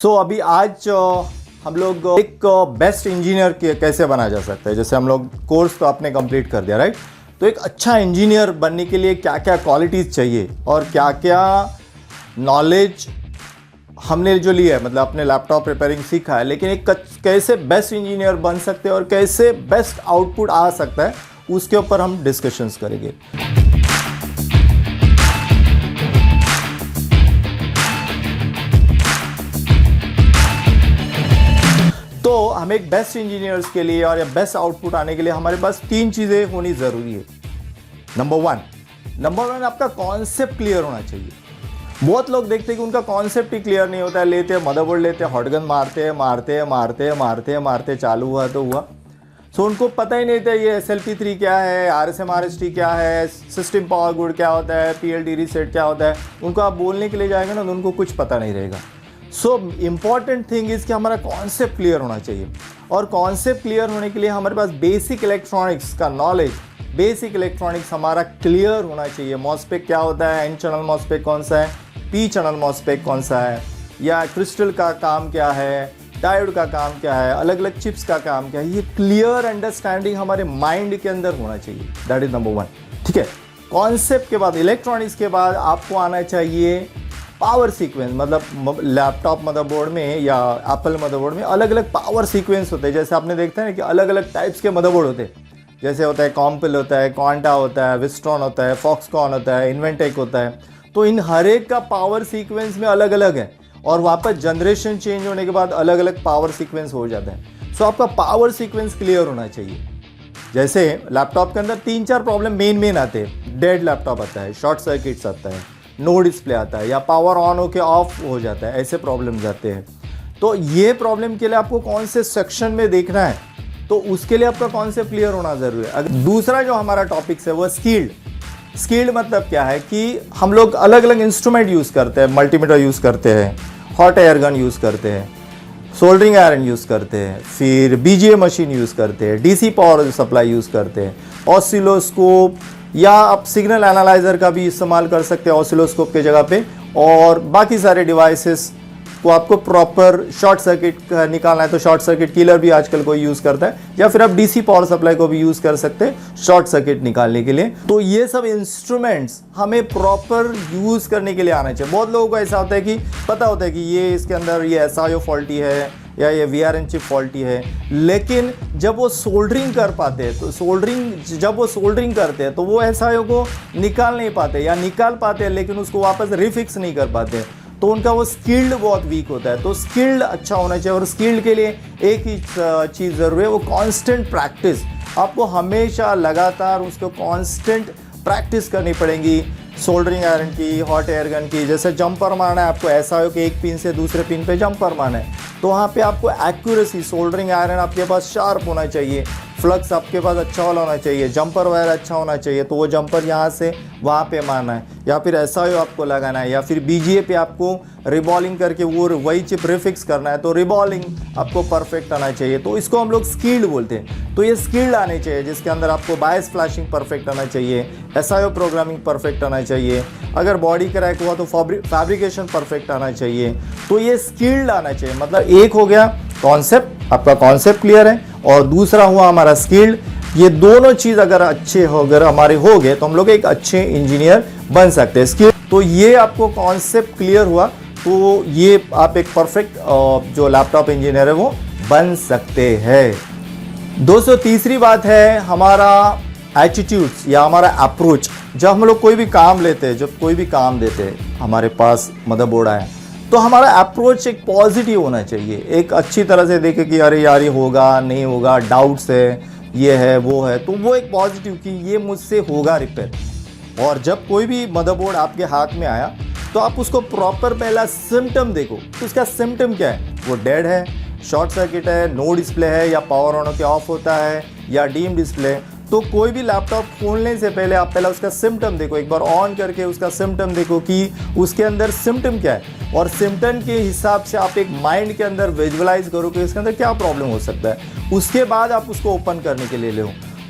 अभी आज हम लोग एक बेस्ट इंजीनियर कैसे बना जा सकता है। जैसे हम लोग कोर्स तो आपने कंप्लीट कर दिया, राइट। तो एक अच्छा इंजीनियर बनने के लिए क्या क्या क्वालिटीज़ चाहिए और क्या क्या नॉलेज हमने जो लिया है, मतलब अपने लैपटॉप रिपेयरिंग सीखा है, लेकिन एक कैसे बेस्ट इंजीनियर बन सकते हैं और कैसे बेस्ट आउटपुट आ सकता है, उसके ऊपर हम डिस्कशंस करेंगे। तो हमें एक बेस्ट इंजीनियर्स के लिए और बेस्ट आउटपुट आने के लिए हमारे पास 3 चीज़ें होनी ज़रूरी है। नंबर वन आपका कॉन्सेप्ट क्लियर होना चाहिए। बहुत लोग देखते हैं कि उनका कॉन्सेप्ट ही क्लियर नहीं होता है, लेते हैं मदरबोर्ड, लेते हैं हॉटगन, मारते चालू हुआ तो हुआ। सो उनको पता ही नहीं था ये SLP3 क्या है, RSM RST क्या है, सिस्टम पावर गुड क्या होता है, PLD रीसेट क्या होता है। उनको आप बोलने के लिए जाएंगे ना तो उनको कुछ पता नहीं रहेगा। सो इम्पॉर्टेंट थिंग इज़ कि हमारा कॉन्सेप्ट क्लियर होना चाहिए, और कॉन्सेप्ट क्लियर होने के लिए हमारे पास बेसिक इलेक्ट्रॉनिक्स का नॉलेज, बेसिक इलेक्ट्रॉनिक्स हमारा क्लियर होना चाहिए। मॉस्फेट क्या होता है, N चैनल मॉस्फेट कौन सा है, P चैनल मॉस्फेट कौन सा है, या क्रिस्टल का काम क्या है, डायोड का काम क्या है, अलग अलग चिप्स का काम क्या है, ये क्लियर अंडरस्टैंडिंग हमारे माइंड के अंदर होना चाहिए। That is number 1। ठीक है, कॉन्सेप्ट के बाद, इलेक्ट्रॉनिक्स के बाद आपको आना चाहिए पावर सीक्वेंस। मतलब लैपटॉप मदरबोर्ड में या एप्पल मदरबोर्ड में अलग अलग पावर सीक्वेंस होते हैं। जैसे आपने देखते हैं कि अलग अलग टाइप्स के मदरबोर्ड होते हैं। जैसे होता है कॉम्पिल होता है, क्वांटा होता है, विस्ट्रॉन होता है, फॉक्सकॉन होता है, इन्वेंटेक होता है। तो इन हर एक का पावर सीक्वेंस में अलग अलग है, और वापस जनरेशन चेंज होने के बाद अलग अलग पावर सीक्वेंस हो जाता है। सो आपका पावर सीक्वेंस क्लियर होना चाहिए। जैसे लैपटॉप के अंदर 3-4 प्रॉब्लम मेन आते हैं। डेड लैपटॉप आता है, शॉर्ट सर्किट्स आता है, नो डिस्प्ले आता है, या पावर ऑन होके ऑफ हो जाता है, ऐसे प्रॉब्लम्स आते हैं। तो ये प्रॉब्लम के लिए आपको कौन से सेक्शन में देखना है, तो उसके लिए आपका कॉन्सेप्ट क्लियर होना जरूरी है। अगर दूसरा जो हमारा टॉपिक्स है वो स्किल्ड मतलब क्या है कि हम लोग अलग अलग इंस्ट्रूमेंट यूज़ करते हैं, मल्टीमीटर यूज़ करते हैं, हॉट एयर गन यूज़ करते हैं, सोल्डरिंग आयरन यूज़ करते हैं, फिर BGA मशीन यूज़ करते हैं, DC पावर सप्लाई यूज़ करते हैं, ऑसिलोस्कोप, या आप सिग्नल एनालाइजर का भी इस्तेमाल कर सकते हैं ऑसिलोस्कोप के जगह पे। और बाकी सारे डिवाइसेस को आपको प्रॉपर शॉर्ट सर्किट निकालना है तो शॉर्ट सर्किट किलर भी आजकल कोई यूज़ करता है, या फिर आप DC पावर सप्लाई को भी यूज़ कर सकते हैं शॉर्ट सर्किट निकालने के लिए। तो ये सब इंस्ट्रूमेंट्स हमें प्रॉपर यूज़ करने के लिए आना चाहिए। बहुत लोगों को ऐसा होता है कि पता होता है कि ये इसके अंदर ये SIO फॉल्टी है या ये VRN चिप फॉल्टी है, लेकिन जब वो सोल्डरिंग कर पाते हैं तो जब वो सोल्डरिंग करते हैं तो वो SIO को निकाल नहीं पाते, या निकाल पाते हैं लेकिन उसको वापस रिफिक्स नहीं कर पाते। तो उनका वो स्किल्ड बहुत वीक होता है। तो स्किल्ड अच्छा होना चाहिए, और स्किल्ड के लिए एक ही चीज़ ज़रूरी है, वो कांस्टेंट प्रैक्टिस। आपको हमेशा लगातार उसको कांस्टेंट प्रैक्टिस करनी पड़ेगी। सोल्डरिंग आयरन की, हॉट एयर गन की, जैसे जंपर मारना है आपको, SIO के एक पिन से दूसरे पिन पे जंपर मारना है, तो वहाँ पे आपको एक्यूरेसी, सोल्डरिंग आयरन आपके पास शार्प होना चाहिए, फ्लक्स आपके पास अच्छा वाला होना चाहिए, जंपर वायर अच्छा होना चाहिए, तो वो जंपर यहाँ से वहाँ पे मारना है, या फिर SIO आपको लगाना है, या फिर BGA पे आपको रिबॉलिंग करके वो वही चिप रिफिक्स करना है, तो रिबॉलिंग आपको परफेक्ट आना चाहिए। तो इसको हम लोग स्किल्ड बोलते हैं। तो ये स्किल्ड आने चाहिए, जिसके अंदर आपको बायस फ्लैशिंग परफेक्ट आना चाहिए, SIO प्रोग्रामिंग परफेक्ट आना चाहिए, अगर बॉडी क्रैक हुआ तो फैब्रिकेशन परफेक्ट आना चाहिए। तो ये स्किल्ड आना चाहिए। मतलब एक हो गया कॉन्सेप्ट, आपका कॉन्सेप्ट क्लियर है, और दूसरा हुआ हमारा स्किल्ड। ये दोनों चीज़ अगर अच्छे हो गए हमारे हो गए तो हम लोग एक अच्छे इंजीनियर बन सकते हैं। स्किल, तो ये आपको कॉन्सेप्ट क्लियर हुआ तो ये आप एक परफेक्ट जो लैपटॉप इंजीनियर है वो बन सकते हैं। दोस्तों, तीसरी बात है हमारा एटीट्यूड्स या हमारा अप्रोच। जब हम लोग कोई भी काम लेते हैं, जब कोई भी काम देते हैं, हमारे पास मदरबोर्ड आए, तो हमारा अप्रोच एक पॉजिटिव होना चाहिए। एक अच्छी तरह से देखे कि अरे यार ये होगा नहीं होगा, डाउट्स है, ये है वो है, तो वो एक पॉजिटिव कि ये मुझसे होगा रिपेयर। और जब कोई भी मदरबोर्ड आपके हाथ में आया तो आप उसको प्रॉपर पहला सिम्टम देखो तो उसका सिम्टम क्या है, वो डेड है, शॉर्ट सर्किट है, नो डिस्प्ले है, या पावर ऑन होकर ऑफ होता है, या डीम डिस्प्ले। तो कोई भी लैपटॉप खोलने से पहले आप पहला उसका सिम्टम देखो, एक बार ऑन करके उसका सिम्टम देखो कि उसके अंदर सिम्टम क्या है, और सिम्टम के हिसाब से आप एक माइंड के अंदर विजुअलाइज करो कि इसके अंदर क्या प्रॉब्लम हो सकता है। उसके बाद आप उसको ओपन करने के लिए लो।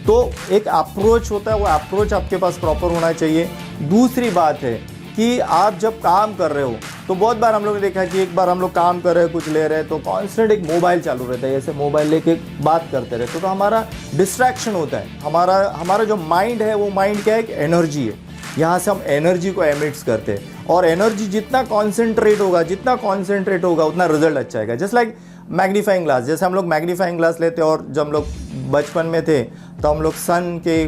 तो एक अप्रोच होता है, वो अप्रोच आपके पास प्रॉपर होना चाहिए। दूसरी बात है कि आप जब काम कर रहे हो तो बहुत बार हम लोग ने देखा है कि एक बार हम लोग काम कर रहे हैं, कुछ ले रहे हैं, तो कॉन्स्टेंट एक मोबाइल चालू रहता है, जैसे मोबाइल लेके बात करते रहते तो हमारा डिस्ट्रैक्शन होता है। हमारा जो माइंड है वो माइंड क्या है, एक एनर्जी है, यहाँ से हम एनर्जी को एमिट्स करते हैं और एनर्जी जितना कॉन्सेंट्रेट होगा उतना रिजल्ट अच्छा आएगा। जस्ट लाइक मैग्नीफाइंग ग्लास, जैसे हम लोग मैग्नीफाइंग ग्लास लेते हैं और जब हम लोग बचपन में थे तो हम लोग सन के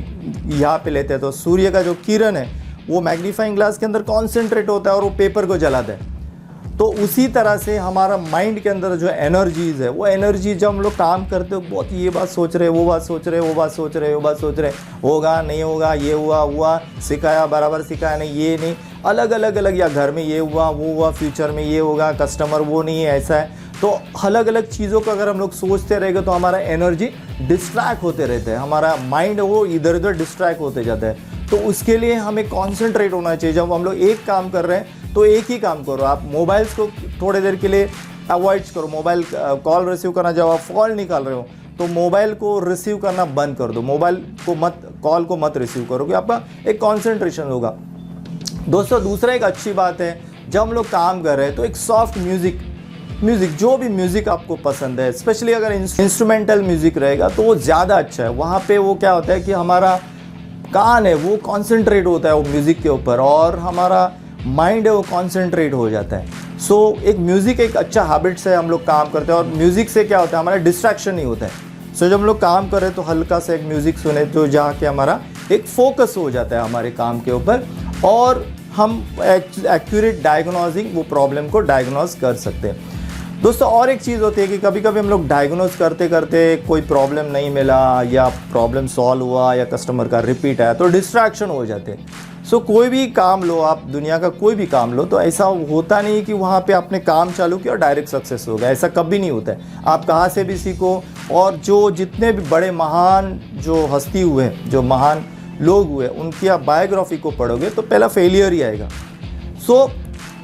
यहाँ पे लेते हैं तो सूर्य का जो किरण है वो मैग्नीफाइंग ग्लास के अंदर कॉन्सेंट्रेट होता है और वो पेपर को जलाता है। तो उसी तरह से हमारा माइंड के अंदर जो एनर्जीज है वो एनर्जी जब हम लोग काम करते हो बहुत ये बात सोच रहे, वो बात सोच रहे, होगा नहीं होगा, ये हुआ सिखाया बराबर सिखाया नहीं, ये नहीं, अलग अलग या घर में ये हुआ वो हुआ, फ्यूचर में ये होगा, कस्टमर वो नहीं है, ऐसा है। तो अलग अलग चीज़ों का अगर हम लोग सोचते रहेंगे तो हमारा एनर्जी डिस्ट्रैक्ट होते रहते हैं, हमारा माइंड वो इधर उधर डिस्ट्रैक्ट होते जाता है। तो उसके लिए हमें कॉन्सेंट्रेट होना चाहिए। जब हम लोग एक काम कर रहे हैं तो एक ही काम करो। आप मोबाइल्स को थोड़ी देर के लिए अवॉइड करो। मोबाइल कॉल रिसीव करना, जब आप कॉल निकाल रहे हो तो मोबाइल को रिसीव करना बंद कर दो, कॉल को मत रिसीव करो कि आपका एक कॉन्सेंट्रेशन होगा। दोस्तों दूसरा एक अच्छी बात है, जब हम लोग काम कर रहे हैं तो एक सॉफ्ट म्यूज़िक जो भी म्यूज़िक आपको पसंद है, स्पेशली अगर इंस्ट्रूमेंटल म्यूज़िक रहेगा तो वो ज़्यादा अच्छा है। वहाँ पे वो क्या होता है कि हमारा कान है वो कॉन्सेंट्रेट होता है वो म्यूज़िक के ऊपर और हमारा माइंड है वो कॉन्सेंट्रेट हो जाता है। सो एक म्यूज़िक एक अच्छा हैबिट्स है, हम लोग काम करते हैं और म्यूज़िक से क्या होता है हमारा डिस्ट्रैक्शन नहीं होता है। सो जब हम लोग काम कर रहे हैं तो हल्का सा एक म्यूज़िक सुने तो जहाँ के हमारा एक फोकस हो जाता है हमारे काम के ऊपर और हम एक्यूरेट डायग्नोजिंग वो प्रॉब्लम को डायग्नोज कर सकते हैं। दोस्तों और एक चीज़ होती है कि कभी कभी हम लोग डायग्नोज करते करते कोई प्रॉब्लम नहीं मिला या प्रॉब्लम सॉल्व हुआ या कस्टमर का रिपीट आया तो डिस्ट्रैक्शन हो जाते हैं। सो कोई भी काम लो आप, दुनिया का कोई भी काम लो, तो ऐसा होता नहीं कि वहाँ पे आपने काम चालू किया और डायरेक्ट सक्सेस हो गया, ऐसा कभी नहीं होता है। आप कहाँ से भी सीखो और जो जितने भी बड़े महान जो हस्ती हुए, जो महान लोग हुए, उनकी आप बायोग्राफी को पढ़ोगे तो पहला फेलियर ही आएगा। सो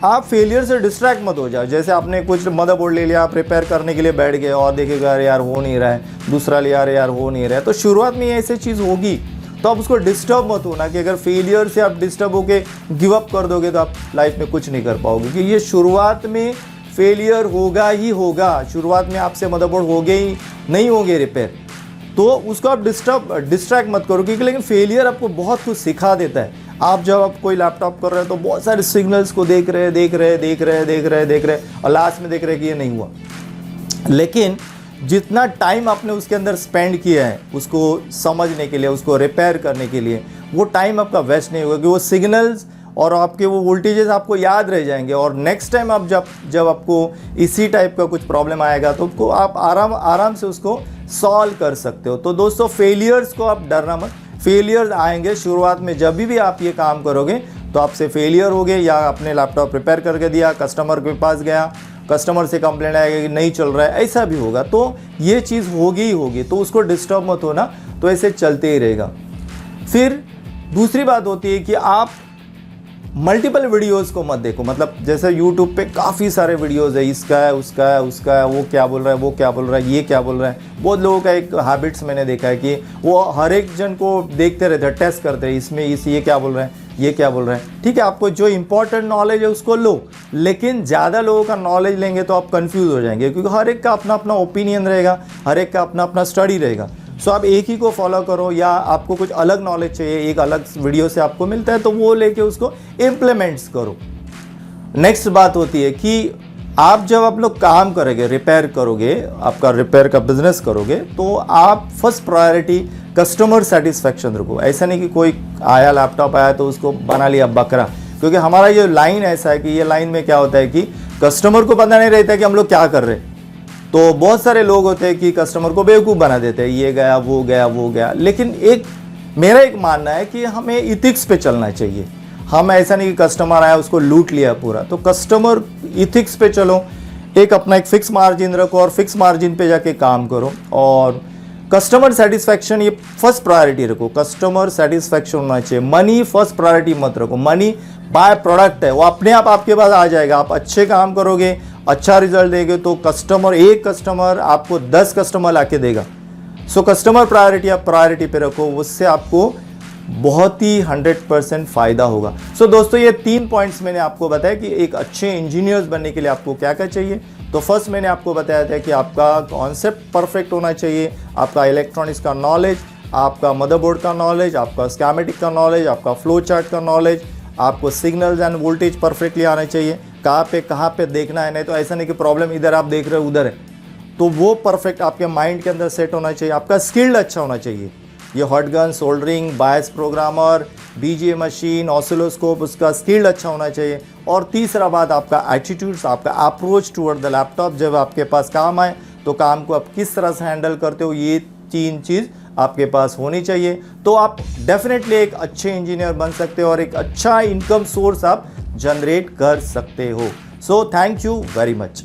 आप फेलियर से डिस्ट्रैक्ट मत हो जाओ। जैसे आपने कुछ मदरबोर्ड ले लिया, आप रिपेयर करने के लिए बैठ गए और देखेगा अरे यार हो नहीं रहा है, दूसरा लिया अरे यार हो नहीं रहा है, तो शुरुआत में ऐसी चीज़ होगी तो आप उसको डिस्टर्ब मत होना कि अगर फेलियर से आप डिस्टर्ब होके गिव अप कर दोगे तो आप लाइफ में कुछ नहीं कर पाओगे, क्योंकि ये शुरुआत में फेलियर होगा ही होगा। शुरुआत में आपसे मदरबोर्ड होंगे ही नहीं होंगे रिपेयर, तो उसको आप डिस्ट्रैक्ट मत करो, क्योंकि लेकिन फेलियर आपको बहुत कुछ सिखा देता है। आप जब आप कोई लैपटॉप कर रहे हैं तो बहुत सारे सिग्नल्स को देख रहे और लास्ट में देख रहे हैं कि ये नहीं हुआ, लेकिन जितना टाइम आपने उसके अंदर स्पेंड किया है उसको समझने के लिए, उसको रिपेयर करने के लिए, वो टाइम आपका वेस्ट नहीं होगा, क्योंकि वो सिग्नल्स और आपके वो वोल्टेजेस आपको याद रह जाएंगे और नेक्स्ट टाइम आप जब आपको इसी टाइप का कुछ प्रॉब्लम आएगा तो उसको आप आराम से उसको सॉल्व कर सकते हो। तो दोस्तों फेलियर्स को आप डरना मत, फेलियर्स आएंगे शुरुआत में। जब भी आप ये काम करोगे तो आपसे फेलियर हो गए या आपने लैपटॉप रिपेयर करके दिया, कस्टमर के पास गया, कस्टमर से कंप्लेंट आएगा कि नहीं चल रहा है, ऐसा भी होगा, तो ये चीज़ होगी ही होगी, तो उसको डिस्टर्ब मत होना, तो ऐसे चलते ही रहेगा। फिर दूसरी बात होती है कि आप मल्टीपल वीडियोस को मत देखो। मतलब जैसे यूट्यूब पे काफ़ी सारे वीडियोस है, इसका है उसका है, वो क्या बोल रहा है, वो क्या बोल रहा है, ये क्या बोल रहा है। बहुत लोगों का एक हैबिट्स मैंने देखा है कि वो हर एक जन को देखते रहते हैं, टेस्ट करते हैं, ये क्या बोल रहा है, ये क्या बोल रहा है। ठीक है, आपको जो इंपॉर्टेंट नॉलेज है उसको लो, लेकिन ज़्यादा लोगों का नॉलेज लेंगे तो आप कंफ्यूज हो जाएंगे, क्योंकि हर एक का अपना अपना ओपिनियन रहेगा, हर एक का अपना अपना स्टडी रहेगा। सो आप एक ही को फॉलो करो, या आपको कुछ अलग नॉलेज चाहिए, एक अलग वीडियो से आपको मिलता है तो वो लेके उसको इम्प्लीमेंट्स करो। नेक्स्ट बात होती है कि आप जब आप लोग काम करोगे, रिपेयर करोगे, आपका रिपेयर का बिजनेस करोगे, तो आप फर्स्ट प्रायोरिटी कस्टमर सेटिस्फेक्शन रखो। ऐसा नहीं कि कोई आया, लैपटॉप आया तो उसको बना लिया बकरा, क्योंकि हमारा ये लाइन ऐसा है कि ये लाइन में क्या होता है कि कस्टमर को पता नहीं रहता कि हम लोग क्या कर रहे हैं। तो बहुत सारे लोग होते हैं कि कस्टमर को बेवकूफ़ बना देते हैं, ये गया वो गया। लेकिन मेरा एक मानना है कि हमें इथिक्स पे चलना चाहिए। हम ऐसा नहीं कि कस्टमर आया उसको लूट लिया पूरा, तो कस्टमर इथिक्स पे चलो, एक अपना एक फिक्स मार्जिन रखो और फिक्स मार्जिन पे जाके काम करो, और कस्टमर सेटिस्फैक्शन ये फर्स्ट प्रायोरिटी रखो। कस्टमर सेटिस्फैक्शन होना चाहिए, मनी फर्स्ट प्रायोरिटी मत रखो। मनी बाय प्रोडक्ट है, वो अपने आप आपके पास आ जाएगा। आप अच्छे काम करोगे, अच्छा रिजल्ट देंगे तो एक कस्टमर आपको 10 कस्टमर लाके देगा। सो कस्टमर प्रायोरिटी आप प्रायोरिटी पे रखो, उससे आपको बहुत ही 100% फ़ायदा होगा। सो दोस्तों, ये 3 पॉइंट्स मैंने आपको बताया कि एक अच्छे इंजीनियर्स बनने के लिए आपको क्या क्या चाहिए। तो फर्स्ट मैंने आपको बताया था कि आपका कॉन्सेप्ट परफेक्ट होना चाहिए, आपका इलेक्ट्रॉनिक्स का नॉलेज, आपका मदरबोर्ड का नॉलेज, आपका स्कीमेटिक का नॉलेज, आपका फ्लो चार्ट का नॉलेज, आपको सिग्नल्स एंड वोल्टेज परफेक्टली आने चाहिए, कहाँ पे देखना है। नहीं तो ऐसा नहीं कि प्रॉब्लम इधर आप देख रहे हो उधर है, तो वो परफेक्ट आपके माइंड के अंदर सेट होना चाहिए। आपका स्किल्ड अच्छा होना चाहिए, ये हॉट गन, सोल्डरिंग, बायस प्रोग्रामर, बीजीए मशीन, ऑसिलोस्कोप, उसका स्किल्ड अच्छा होना चाहिए। और तीसरा बात आपका एटीट्यूड्स, आपका अप्रोच टुवर्ड द लैपटॉप, जब आपके पास काम आए तो काम को आप किस तरह से हैंडल करते हो, ये 3 चीज़ आपके पास होनी चाहिए। तो आप डेफिनेटली एक अच्छे इंजीनियर बन सकते हो और एक अच्छा इनकम सोर्स आप जनरेट कर सकते हो। So thank you very much.